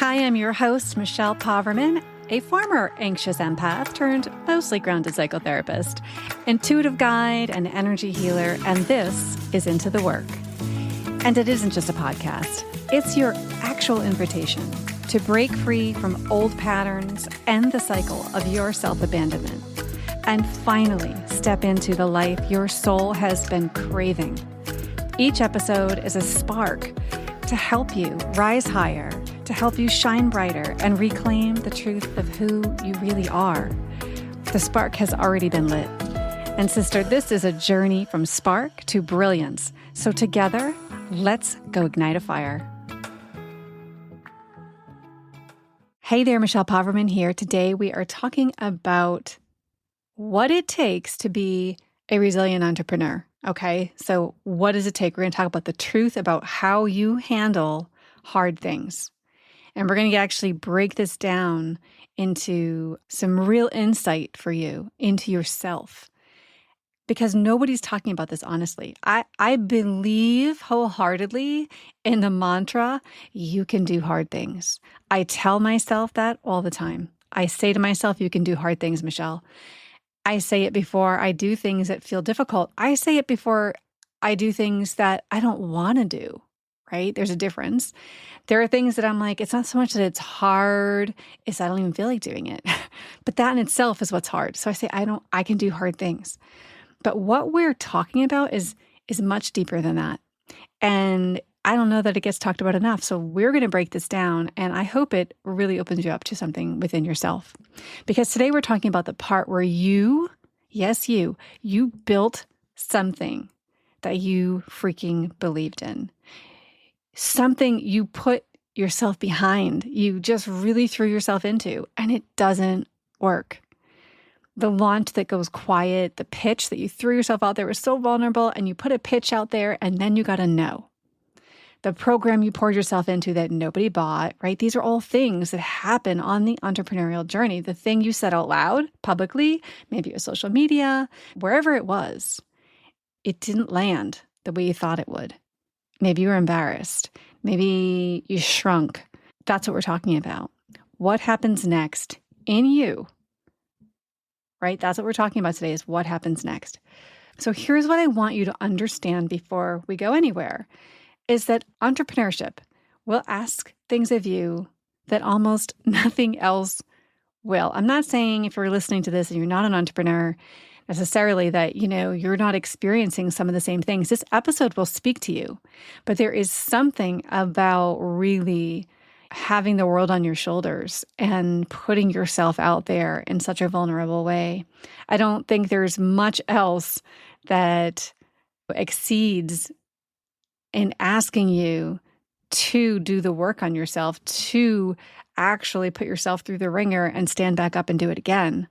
Hi, I'm your host, Michelle Poverman, a former anxious empath turned mostly grounded psychotherapist, intuitive guide, and energy healer, and this is Into the Work. And it isn't just a podcast. It's your actual invitation to break free from old patterns, end the cycle of your self-abandonment, and finally step into the life your soul has been craving. Each episode is a spark to help you rise higher, to help you shine brighter and reclaim the truth of who you really are. The spark has already been lit. And sister, this is a journey from spark to brilliance. So together, let's go ignite a fire. Hey there, Michelle Poverman here. Today we are talking about what it takes to be a resilient entrepreneur. Okay, so what does it take? We're going to talk about the truth about how you handle hard things. And we're going to actually break this down into some real insight for you into yourself. Because nobody's talking about this honestly. I believe wholeheartedly in the mantra, you can do hard things. I tell myself that all the time. I say to myself, you can do hard things, Michelle. I say it before I do things that feel difficult. I say it before I do things that I don't want to do, right? There's a difference. There are things that I'm like, it's not so much that it's hard, it's I don't even feel like doing it. But that in itself is what's hard. So I say, I can do hard things. But what we're talking about is much deeper than that. And I don't know that it gets talked about enough. So we're going to break this down, and I hope it really opens you up to something within yourself. Because today we're talking about the part where you built something that you freaking believed in. Something you put yourself behind, you just really threw yourself into, and it doesn't work. The launch that goes quiet, the pitch that you threw yourself out there was so vulnerable, and you put a pitch out there, and then you got a no. The program you poured yourself into that nobody bought, right? These are all things that happen on the entrepreneurial journey. The thing you said out loud, publicly, maybe it was social media, wherever it was, it didn't land the way you thought it would. Maybe you were embarrassed. Maybe you shrunk. That's what we're talking about. What happens next in you, right? That's what we're talking about today is what happens next. So here's what I want you to understand before we go anywhere. Is that entrepreneurship will ask things of you that almost nothing else will. I'm not saying if you're listening to this and you're not an entrepreneur necessarily that, you're not experiencing some of the same things. This episode will speak to you, but there is something about really having the world on your shoulders and putting yourself out there in such a vulnerable way. I don't think there's much else that exceeds in asking you to do the work on yourself, to actually put yourself through the ringer and stand back up and do it again.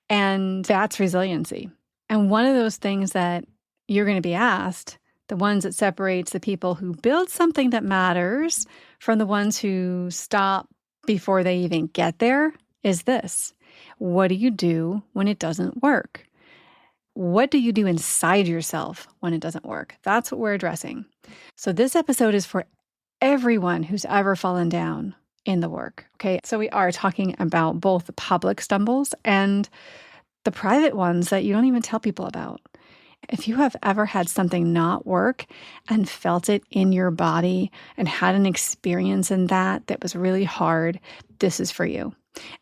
And that's resiliency. And one of those things that you're going to be asked, the ones that separates the people who build something that matters from the ones who stop before they even get there, is this. What do you do when it doesn't work? What do you do inside yourself when it doesn't work? That's what we're addressing. So this episode is for everyone who's ever fallen down in the work. Okay, so we are talking about both the public stumbles and the private ones that you don't even tell people about. If you have ever had something not work and felt it in your body and had an experience in that was really hard, this is for you.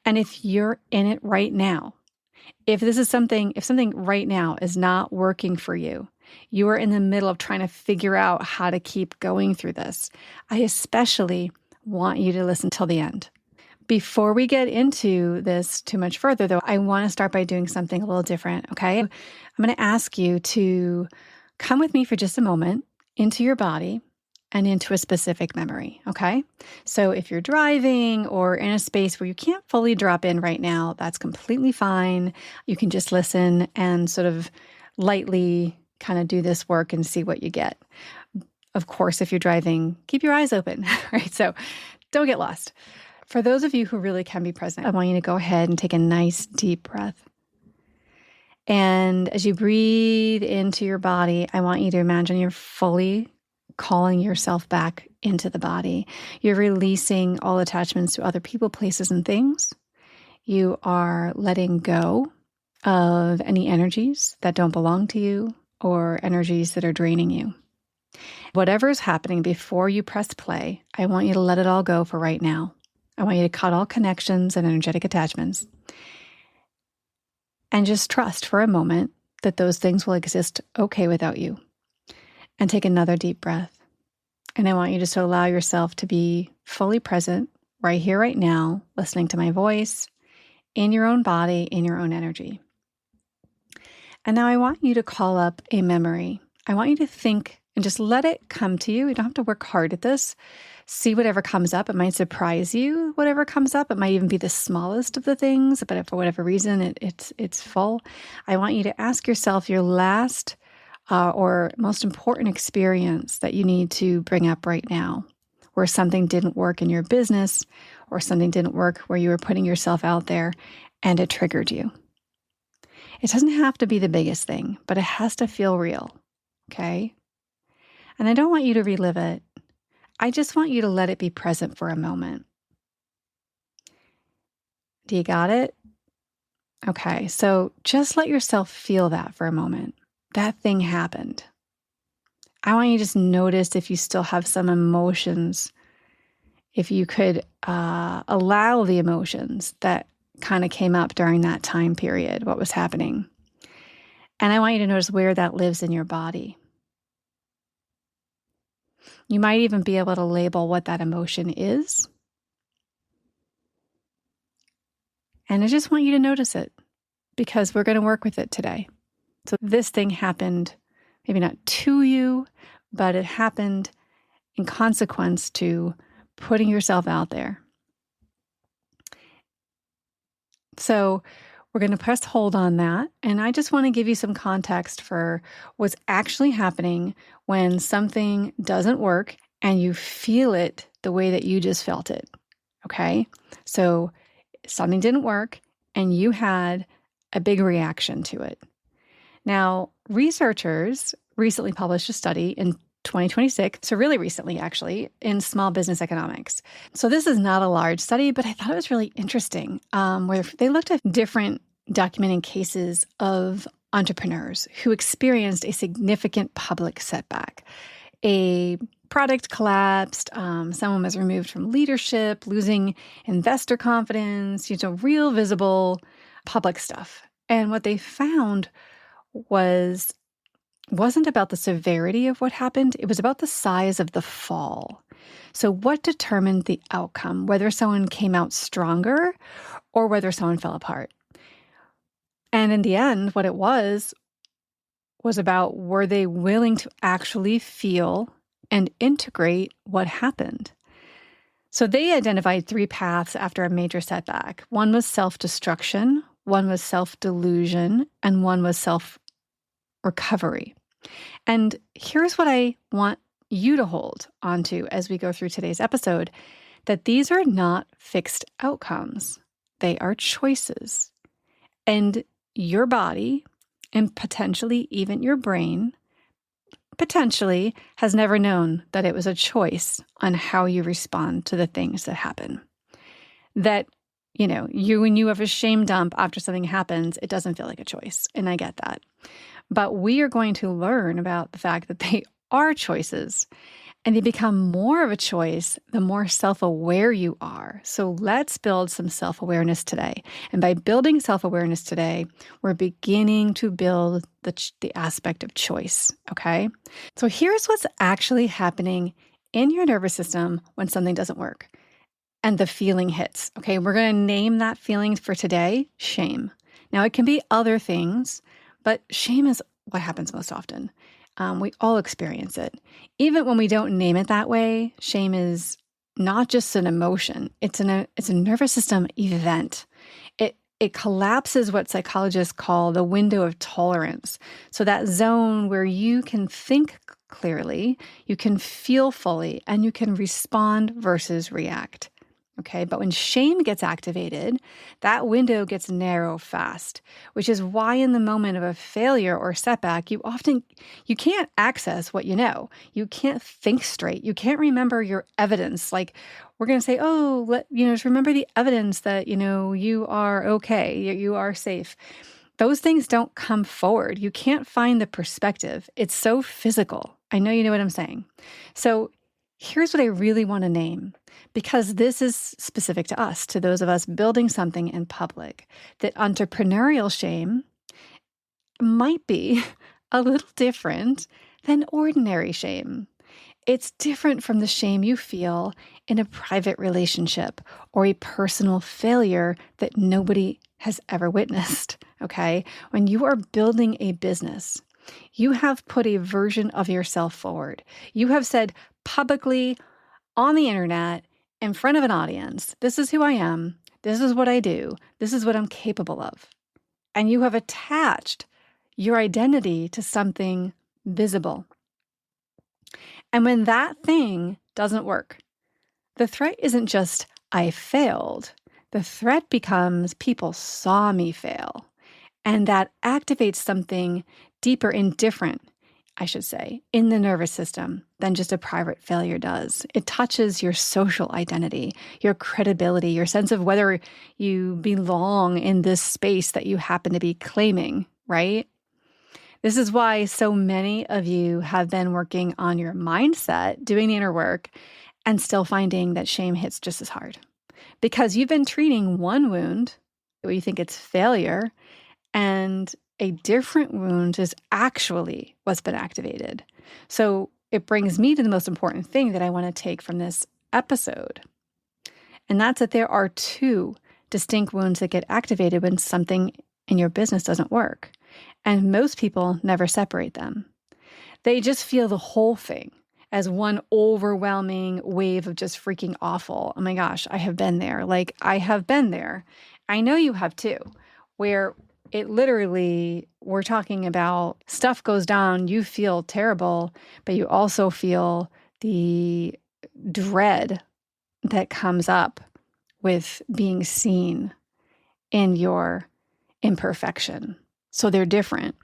And if you're in it right now, if something right now is not working for you, you are in the middle of trying to figure out how to keep going through this, I especially want you to listen till the end. Before we get into this too much further, though, I want to start by doing something a little different, okay? I'm going to ask you to come with me for just a moment into your body and into a specific memory, okay? So if you're driving or in a space where you can't fully drop in right now, that's completely fine. You can just listen and sort of lightly kind of do this work and see what you get. Of course, if you're driving, keep your eyes open, right? So don't get lost. For those of you who really can be present, I want you to go ahead and take a nice deep breath. And as you breathe into your body, I want you to imagine you're fully calling yourself back into the body. You're releasing all attachments to other people, places, and things. You are letting go of any energies that don't belong to you or energies that are draining you. Whatever is happening before you press play, I want you to let it all go for right now. I want you to cut all connections and energetic attachments and just trust for a moment that those things will exist okay without you. And take another deep breath. And I want you just to allow yourself to be fully present right here, right now, listening to my voice in your own body, in your own energy. And now I want you to call up a memory. I want you to think and just let it come to you. You don't have to work hard at this. See whatever comes up. It might surprise you, whatever comes up. It might even be the smallest of the things, but if for whatever reason it's full. I want you to ask yourself your last or most important experience that you need to bring up right now, where something didn't work in your business or something didn't work where you were putting yourself out there and it triggered you. It doesn't have to be the biggest thing, but it has to feel real, okay? And I don't want you to relive it. I just want you to let it be present for a moment. Do you got it? Okay, so just let yourself feel that for a moment. That thing happened. I want you to just notice if you still have some emotions, if you could allow the emotions that kind of came up during that time period, what was happening. And I want you to notice where that lives in your body. You might even be able to label what that emotion is. And I just want you to notice it because we're going to work with it today. So this thing happened, maybe not to you, but it happened in consequence to putting yourself out there. So we're going to press hold on that. And I just want to give you some context for what's actually happening when something doesn't work and you feel it the way that you just felt it. Okay? So something didn't work and you had a big reaction to it. Now, researchers recently published a study in 2026, so really recently actually, in small business economics. So this is not a large study, but I thought it was really interesting, where they looked at different documenting cases of entrepreneurs who experienced a significant public setback. A product collapsed, someone was removed from leadership, losing investor confidence, real visible public stuff. And what they found wasn't about the severity of what happened. It was about the size of the fall. So what determined the outcome, whether someone came out stronger or whether someone fell apart? And in the end, what it was about, were they willing to actually feel and integrate what happened? So they identified 3 paths after a major setback. One was self-destruction, one was self-delusion, and one was self-recovery. And here's what I want you to hold onto as we go through today's episode, that these are not fixed outcomes. They are choices. And your body, and potentially even your brain, potentially has never known that it was a choice on how you respond to the things that happen. That, when you have a shame dump after something happens, it doesn't feel like a choice. And I get that. But we are going to learn about the fact that they are choices, and they become more of a choice the more self-aware you are. So let's build some self-awareness today. And by building self-awareness today, we're beginning to build the aspect of choice, okay? So here's what's actually happening in your nervous system when something doesn't work and the feeling hits, okay? We're going to name that feeling for today shame. Now, it can be other things, but shame is what happens most often. We all experience it. Even when we don't name it that way, shame is not just an emotion. It's a nervous system event. It collapses what psychologists call the window of tolerance. So that zone where you can think clearly, you can feel fully, and you can respond versus react. Okay, but when shame gets activated, that window gets narrow fast, which is why in the moment of a failure or setback, you can't access what you know. You can't think straight. You can't remember your evidence. Like we're going to say, oh, just remember the evidence that, you are okay, you are safe. Those things don't come forward. You can't find the perspective. It's so physical. I know you know what I'm saying. So here's what I really want to name, because this is specific to us, to those of us building something in public, that entrepreneurial shame might be a little different than ordinary shame. It's different from the shame you feel in a private relationship or a personal failure that nobody has ever witnessed, okay? When you are building a business, you have put a version of yourself forward. You have said publicly on the internet, in front of an audience, this is who I am, this is what I do, this is what I'm capable of. And you have attached your identity to something visible. And when that thing doesn't work, the threat isn't just, I failed. The threat becomes, people saw me fail. And that activates something deeper and different, I should say, in the nervous system than just a private failure does. It touches your social identity, your credibility, your sense of whether you belong in this space that you happen to be claiming, right? This is why so many of you have been working on your mindset, doing the inner work, and still finding that shame hits just as hard. Because you've been treating one wound, where you think it's failure, and a different wound is actually what's been activated. So it brings me to the most important thing that I want to take from this episode. And that's that there are two distinct wounds that get activated when something in your business doesn't work. And most people never separate them. They just feel the whole thing as one overwhelming wave of just freaking awful. Oh my gosh, I have been there. Like, I have been there. I know you have too, where it literally, we're talking about stuff goes down, you feel terrible, but you also feel the dread that comes up with being seen in your imperfection. So they're different,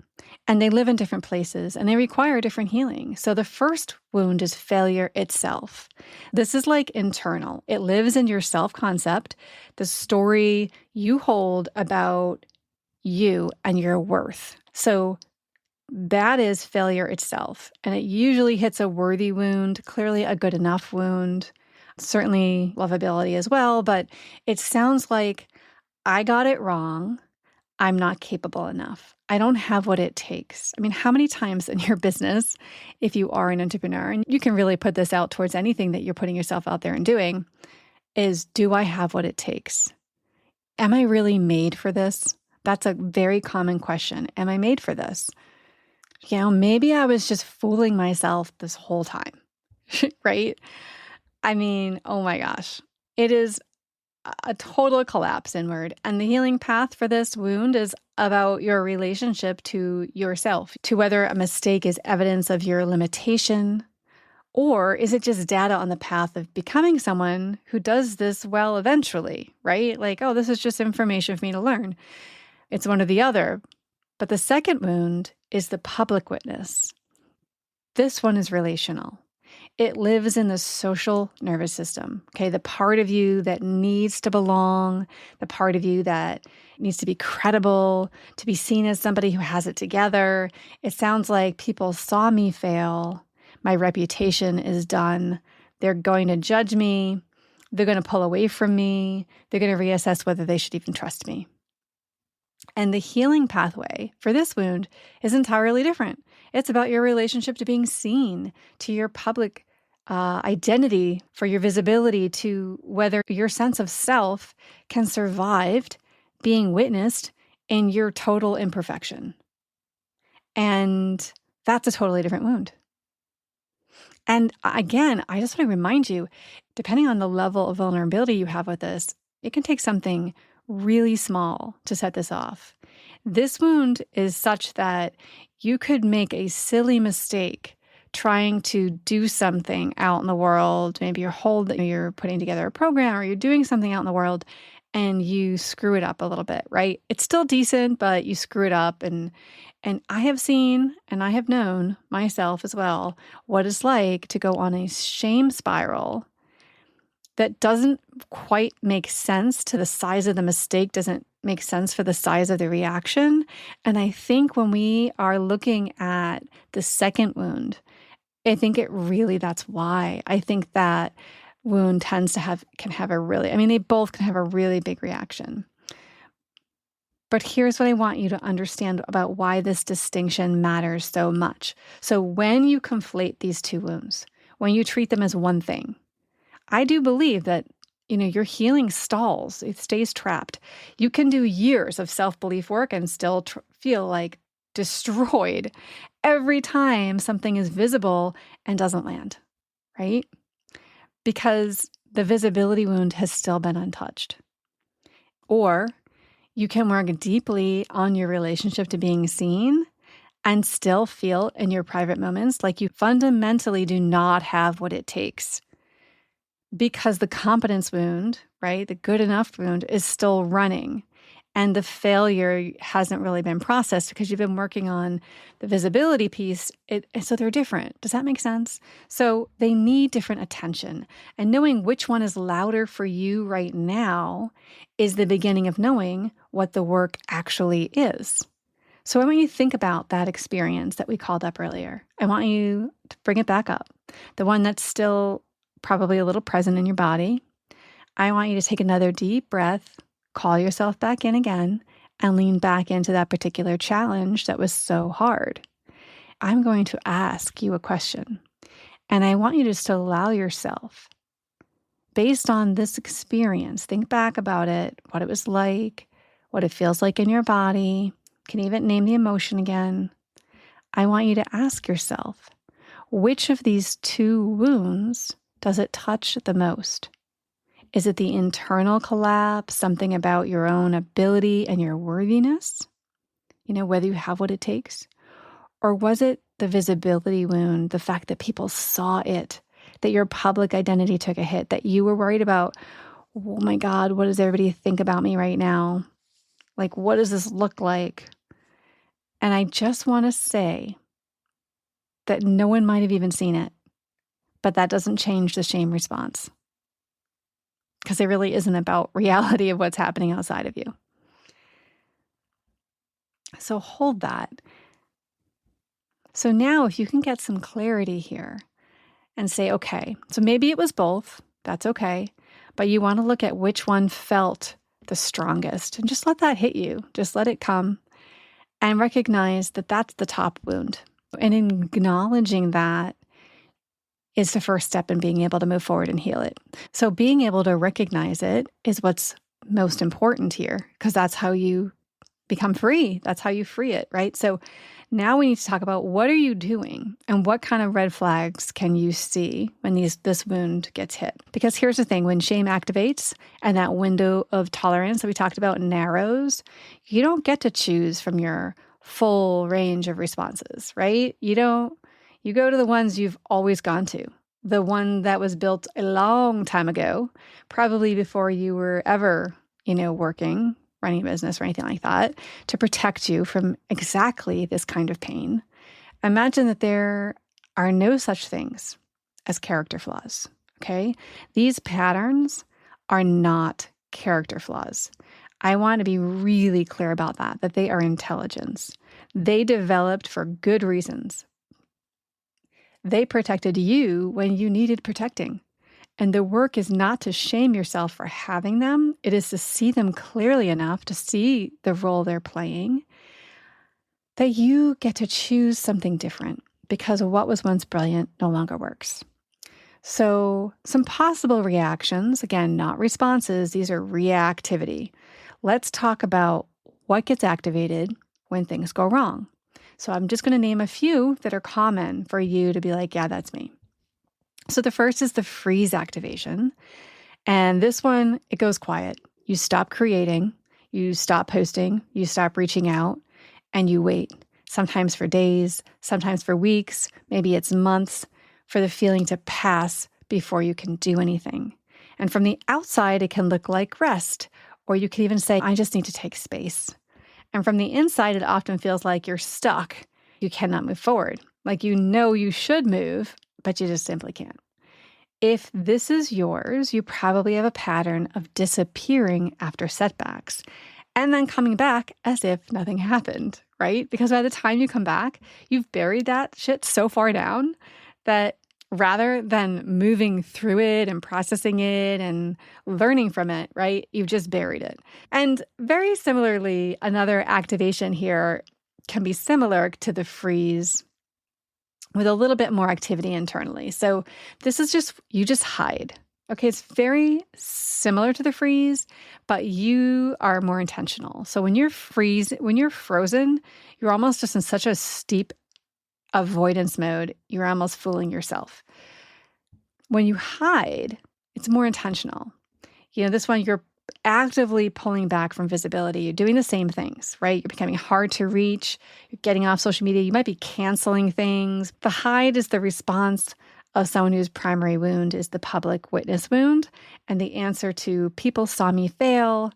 and they live in different places, and they require different healing. So the first wound is failure itself. This is like internal. It lives in your self-concept, the story you hold about you and your worth. So that is failure itself. And it usually hits a worthy wound, clearly a good enough wound, certainly lovability as well. But it sounds like, I got it wrong. I'm not capable enough. I don't have what it takes. I mean, how many times in your business, if you are an entrepreneur, and you can really put this out towards anything that you're putting yourself out there and doing, is, do I have what it takes? Am I really made for this? That's a very common question. Am I made for this? Maybe I was just fooling myself this whole time, right? I mean, oh my gosh, it is a total collapse inward. And the healing path for this wound is about your relationship to yourself, to whether a mistake is evidence of your limitation, or is it just data on the path of becoming someone who does this well eventually, right? Like, oh, this is just information for me to learn. It's one or the other. But the second wound is the public witness. This one is relational. It lives in the social nervous system, okay? The part of you that needs to belong, the part of you that needs to be credible, to be seen as somebody who has it together. It sounds like, people saw me fail. My reputation is done. They're going to judge me. They're going to pull away from me. They're going to reassess whether they should even trust me. And the healing pathway for this wound is entirely different. It's about your relationship to being seen, to your public identity, for your visibility, to whether your sense of self can survive being witnessed in your total imperfection. And that's a totally different wound. And again, I just want to remind you, depending on the level of vulnerability you have with this, it can take something really small to set this off. This wound is such that you could make a silly mistake trying to do something out in the world. Maybe you're putting together a program or you're doing something out in the world and you screw it up a little bit, right? It's still decent, but you screw it up. And I have seen and I have known myself as well what it's like to go on a shame spiral that doesn't quite make sense to the size of the mistake, doesn't make sense for the size of the reaction. And I think when we are looking at the second wound, I think that's why. I think that wound can have a really, they both can have a really big reaction. But here's what I want you to understand about why this distinction matters so much. So when you conflate these two wounds, when you treat them as one thing, I do believe that, your healing stalls, it stays trapped. You can do years of self-belief work and still feel like destroyed every time something is visible and doesn't land, right? Because the visibility wound has still been untouched. Or you can work deeply on your relationship to being seen and still feel in your private moments like you fundamentally do not have what it takes. Because the competence wound, right, the good enough wound is still running. And the failure hasn't really been processed because you've been working on the visibility piece. So they're different. Does that make sense? So they need different attention. And knowing which one is louder for you right now is the beginning of knowing what the work actually is. So I want you to think about that experience that we called up earlier. I want you to bring it back up. The one that's still probably a little present in your body. I want you to take another deep breath, call yourself back in again, and lean back into that particular challenge that was so hard. I'm going to ask you a question, and I want you just to allow yourself, based on this experience, think back about it, what it was like, what it feels like in your body, can even name the emotion again. I want you to ask yourself, which of these two wounds does it touch the most? Is it the internal collapse, something about your own ability and your worthiness? Whether you have what it takes? Or was it the visibility wound, the fact that people saw it, that your public identity took a hit, that you were worried about, oh my God, what does everybody think about me right now? Like, what does this look like? And I just want to say that no one might have even seen it. But that doesn't change the shame response because it really isn't about reality of what's happening outside of you. So hold that. So now if you can get some clarity here and say, okay, so maybe it was both, that's okay, but you want to look at which one felt the strongest and just let that hit you. Just let it come and recognize that that's the top wound. And in acknowledging that, is the first step in being able to move forward and heal it. So being able to recognize it is what's most important here, because that's how you become free. That's how you free it, right? So now we need to talk about what are you doing and what kind of red flags can you see when this wound gets hit? Because here's the thing, when shame activates and that window of tolerance that we talked about narrows, you don't get to choose from your full range of responses, right? You go to the ones you've always gone to, the one that was built a long time ago, probably before you were ever, working, running a business or anything like that, to protect you from exactly this kind of pain. Imagine that there are no such things as character flaws, okay? These patterns are not character flaws. I want to be really clear about that they are intelligence. They developed for good reasons. They protected you when you needed protecting. And the work is not to shame yourself for having them. It is to see them clearly enough to see the role they're playing, that you get to choose something different because what was once brilliant no longer works. So some possible reactions, again, not responses, these are reactivity. Let's talk about what gets activated when things go wrong. So I'm just going to name a few that are common for you to be like, yeah, that's me. So the first is the freeze activation. And this one, it goes quiet. You stop creating, you stop posting, you stop reaching out, and you wait. sometimes for days, sometimes for weeks, maybe it's months, for the feeling to pass before you can do anything. And from the outside, it can look like rest, or you can even say, I just need to take space. And from the inside, it often feels like you're stuck. You cannot move forward. Like you know you should move, but you just simply can't. If this is yours, you probably have a pattern of disappearing after setbacks and then coming back as if nothing happened, right? Because by the time you come back, you've buried that shit so far down that rather than moving through it and processing it and learning from it, right, you've just buried it. And very similarly, another activation here can be similar to the freeze with a little bit more activity internally. So this is just, you just hide. Okay, it's very similar to the freeze, but you are more intentional. So when you're frozen, you're almost just in such a steep avoidance mode, you're almost fooling yourself. When you hide, it's more intentional. This one, you're actively pulling back from visibility. You're doing the same things, right? You're becoming hard to reach. You're getting off social media. You might be canceling things. The hide is the response of someone whose primary wound is the public witness wound. And the answer to people saw me fail,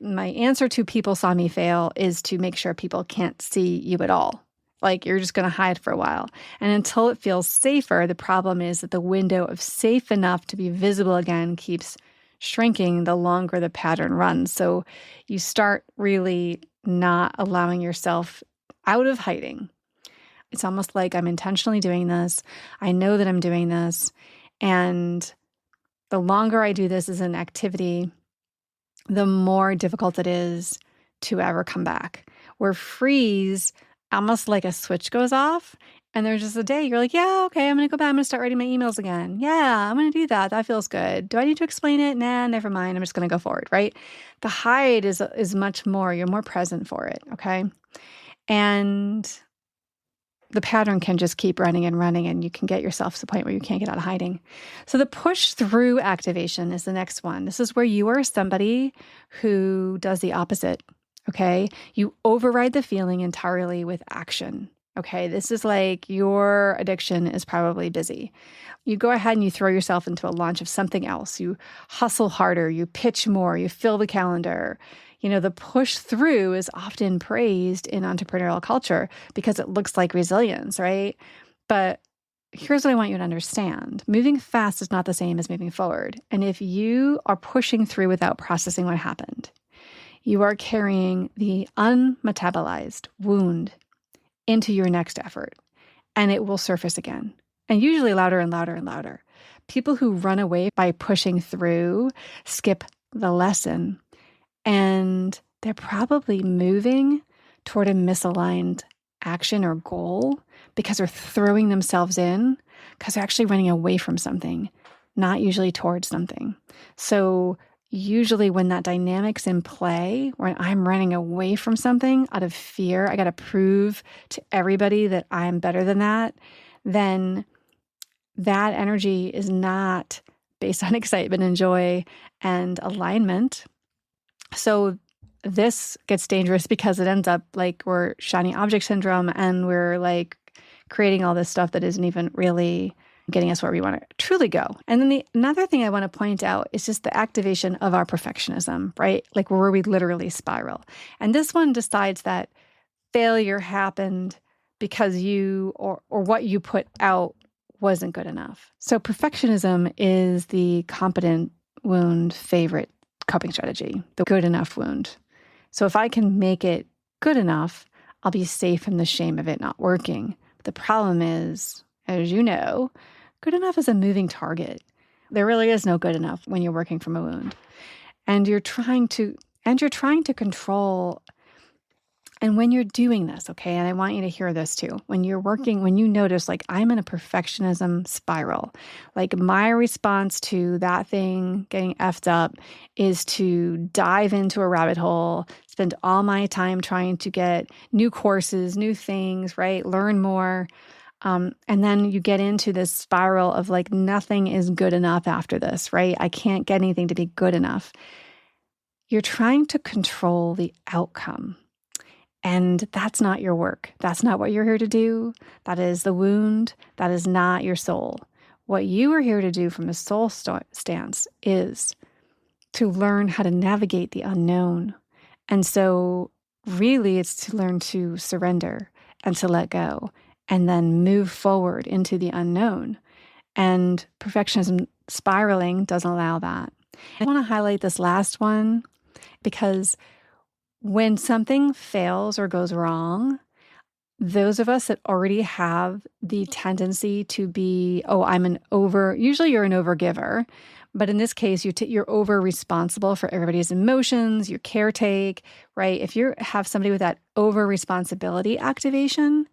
my answer to people saw me fail is to make sure people can't see you at all. Like you're just going to hide for a while. And until it feels safer, the problem is that the window of safe enough to be visible again keeps shrinking the longer the pattern runs. So you start really not allowing yourself out of hiding. It's almost like I'm intentionally doing this. I know that I'm doing this. And the longer I do this as an activity, the more difficult it is to ever come back. Where freeze, almost like a switch goes off, and there's just a day you're like, yeah, okay, I'm going to go back. I'm going to start writing my emails again. Yeah, I'm going to do that. That feels good. Do I need to explain it? Nah, never mind. I'm just going to go forward, right? The hide is much more, you're more present for it, okay? And the pattern can just keep running and running, and you can get yourself to the point where you can't get out of hiding. So the push through activation is the next one. This is where you are somebody who does the opposite, okay? You override the feeling entirely with action. Okay, this is like your addiction is probably busy. You go ahead and you throw yourself into a launch of something else. You hustle harder, you pitch more, you fill the calendar. The push through is often praised in entrepreneurial culture because it looks like resilience, right? But here's what I want you to understand. Moving fast is not the same as moving forward. And if you are pushing through without processing what happened, you are carrying the unmetabolized wound into your next effort, and it will surface again, and usually louder and louder and louder. People who run away by pushing through skip the lesson, and they're probably moving toward a misaligned action or goal because they're throwing themselves in because they're actually running away from something, not usually towards something. So usually when that dynamic's in play, when I'm running away from something out of fear, I got to prove to everybody that I'm better than that, then that energy is not based on excitement and joy and alignment. So this gets dangerous because it ends up like we're shiny object syndrome, and we're like creating all this stuff that isn't even really getting us where we want to truly go. And then another thing I want to point out is just the activation of our perfectionism, right? Like where we literally spiral. And this one decides that failure happened because you or what you put out wasn't good enough. So perfectionism is the competent wound favorite coping strategy, the good enough wound. So if I can make it good enough, I'll be safe from the shame of it not working. But the problem is, as you know, good enough is a moving target. There really is no good enough when you're working from a wound. And you're trying to control. And when you're doing this, okay, and I want you to hear this too, when you notice like I'm in a perfectionism spiral, like my response to that thing getting effed up is to dive into a rabbit hole, spend all my time trying to get new courses, new things, right? Learn more. And then you get into this spiral of like, nothing is good enough after this, right? I can't get anything to be good enough. You're trying to control the outcome. And that's not your work. That's not what you're here to do. That is the wound. That is not your soul. What you are here to do from a soul stance is to learn how to navigate the unknown. And so really it's to learn to surrender and to let go and then move forward into the unknown. And perfectionism spiraling doesn't allow that. I want to highlight this last one because when something fails or goes wrong, those of us that already have the tendency to be, usually you're an overgiver, but in this case, you're over responsible for everybody's emotions, your caretake, right? If you have somebody with that over responsibility activation,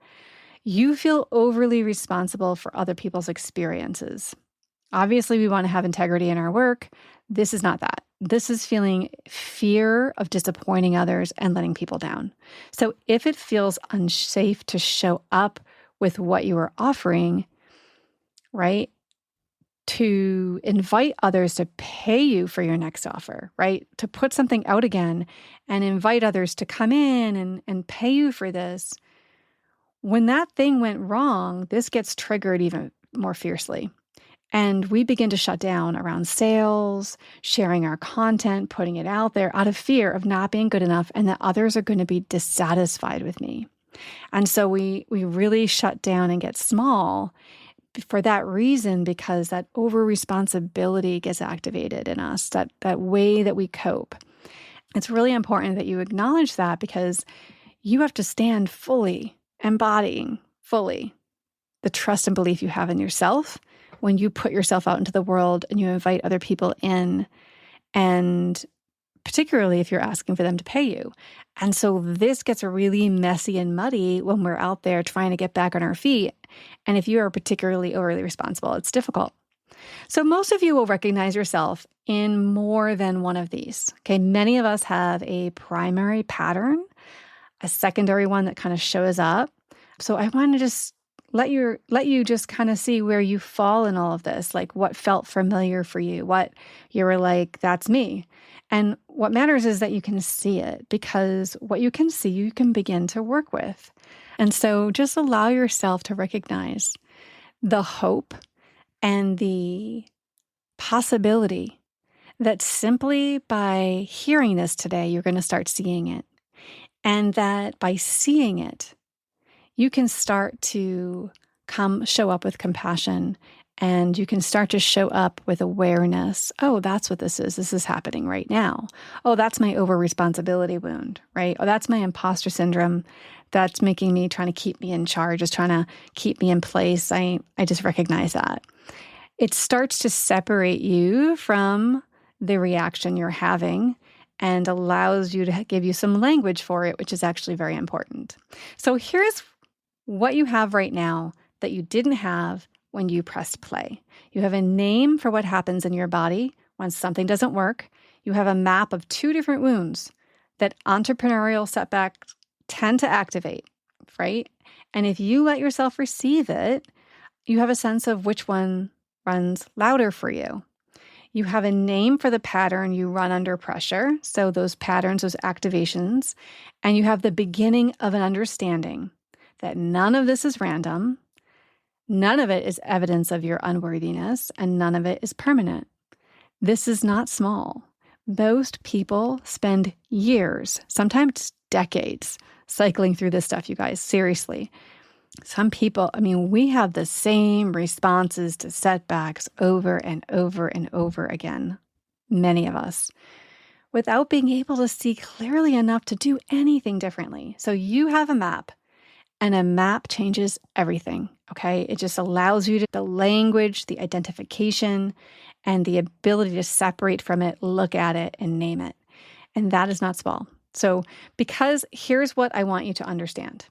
you feel overly responsible for other people's experiences. Obviously, we want to have integrity in our work. This is not that. This is feeling fear of disappointing others and letting people down. So if it feels unsafe to show up with what you are offering, right, to invite others to pay you for your next offer, right, to put something out again and invite others to come in and pay you for this, when that thing went wrong, this gets triggered even more fiercely. And we begin to shut down around sales, sharing our content, putting it out there out of fear of not being good enough and that others are going to be dissatisfied with me. And so we really shut down and get small for that reason, because that over responsibility gets activated in us, that way that we cope. It's really important that you acknowledge that, because you have to stand fully, embodying fully the trust and belief you have in yourself when you put yourself out into the world and you invite other people in, and particularly if you're asking for them to pay you. And so this gets really messy and muddy when we're out there trying to get back on our feet. And if you are particularly overly responsible, it's difficult. So most of you will recognize yourself in more than one of these. Okay, many of us have a primary pattern, a secondary one that kind of shows up. So I want to just let you just kind of see where you fall in all of this, like what felt familiar for you, what you were like, that's me. And what matters is that you can see it, because what you can see, you can begin to work with. And so just allow yourself to recognize the hope and the possibility that simply by hearing this today, you're going to start seeing it. And that by seeing it, you can start to show up with compassion, and you can start to show up with awareness. Oh, that's what this is. This is happening right now. Oh, that's my over responsibility wound, right? Oh, that's my imposter syndrome. That's making me, trying to keep me in charge, is trying to keep me in place. I just recognize that. It starts to separate you from the reaction you're having and allows you to give you some language for it, which is actually very important. So here's what you have right now that you didn't have when you pressed play. You have a name for what happens in your body when something doesn't work. You have a map of 2 different wounds that entrepreneurial setbacks tend to activate, right? And if you let yourself receive it, you have a sense of which one runs louder for you. You have a name for the pattern you run under pressure, so those patterns, those activations, and you have the beginning of an understanding that none of this is random, none of it is evidence of your unworthiness, and none of it is permanent. This is not small. Most people spend years, sometimes decades, cycling through this stuff, you guys, seriously. Some people, we have the same responses to setbacks over and over and over again, many of us, without being able to see clearly enough to do anything differently. So you have a map. And a map changes everything, okay? It just allows you the language, the identification, and the ability to separate from it, look at it, and name it. And that is not small. So because here's what I want you to understand.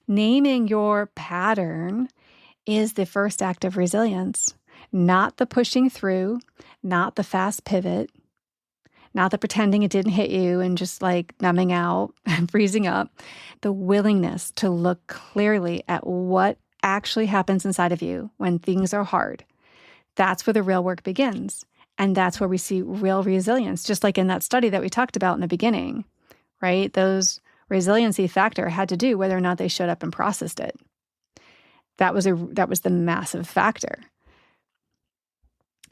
Naming your pattern is the first act of resilience, not the pushing through, not the fast pivot, not the pretending it didn't hit you and just like numbing out and freezing up. The willingness to look clearly at what actually happens inside of you when things are hard. That's where the real work begins. And that's where we see real resilience, just like in that study that we talked about in the beginning, right? Those resiliency factor had to do whether or not they showed up and processed it. That was the massive factor.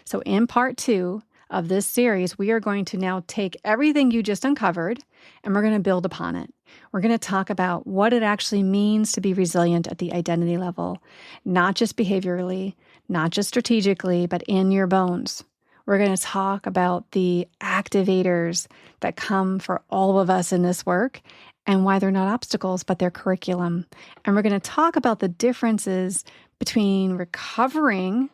So in part 2 of this series, we are going to now take everything you just uncovered and we're going to build upon it. We're going to talk about what it actually means to be resilient at the identity level, not just behaviorally, not just strategically, but in your bones. We're going to talk about the activators that come for all of us in this work and why they're not obstacles, but they're curriculum. And we're going to talk about the differences between recovering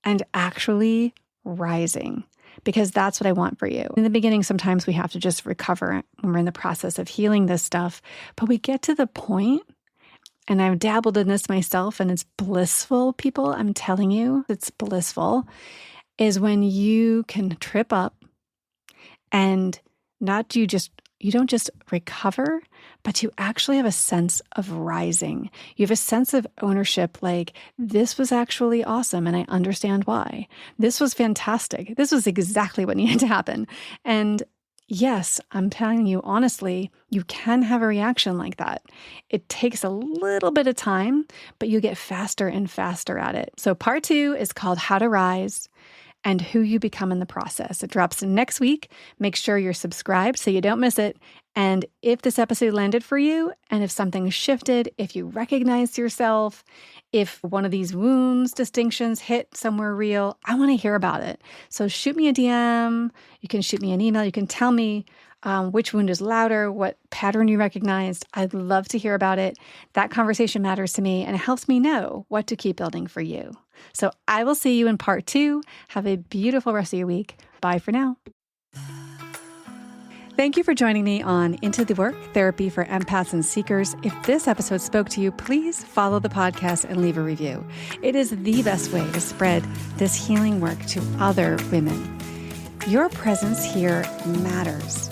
and actually rising, because that's what I want for you. In the beginning, sometimes we have to just recover when we're in the process of healing this stuff, but we get to the point, and I've dabbled in this myself, and it's blissful, people. I'm telling you, it's blissful, is when you can trip up and you don't just recover, but you actually have a sense of rising. You have a sense of ownership, like, this was actually awesome, and I understand why. This was fantastic. This was exactly what needed to happen. And yes, I'm telling you honestly, you can have a reaction like that. It takes a little bit of time, but you get faster and faster at it. So part 2 is called How to Rise and who you become in the process. It drops next week. Make sure you're subscribed so you don't miss it. And if this episode landed for you, and if something shifted, if you recognize yourself, if one of these wounds distinctions hit somewhere real, I want to hear about it. So shoot me a DM. You can shoot me an email. You can tell me which wound is louder, what pattern you recognized. I'd love to hear about it. That conversation matters to me, and it helps me know what to keep building for you. So I will see you in part 2. Have a beautiful rest of your week. Bye for now. Thank you for joining me on Into the Work, Therapy for Empaths and Seekers. If this episode spoke to you, please follow the podcast and leave a review. It is the best way to spread this healing work to other women. Your presence here matters.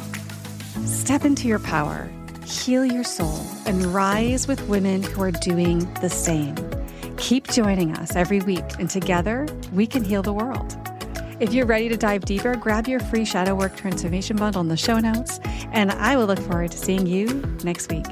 Step into your power, heal your soul, and rise with women who are doing the same. Keep joining us every week, and together we can heal the world. If you're ready to dive deeper, grab your free Shadow Work Transformation Bundle in the show notes, and I will look forward to seeing you next week.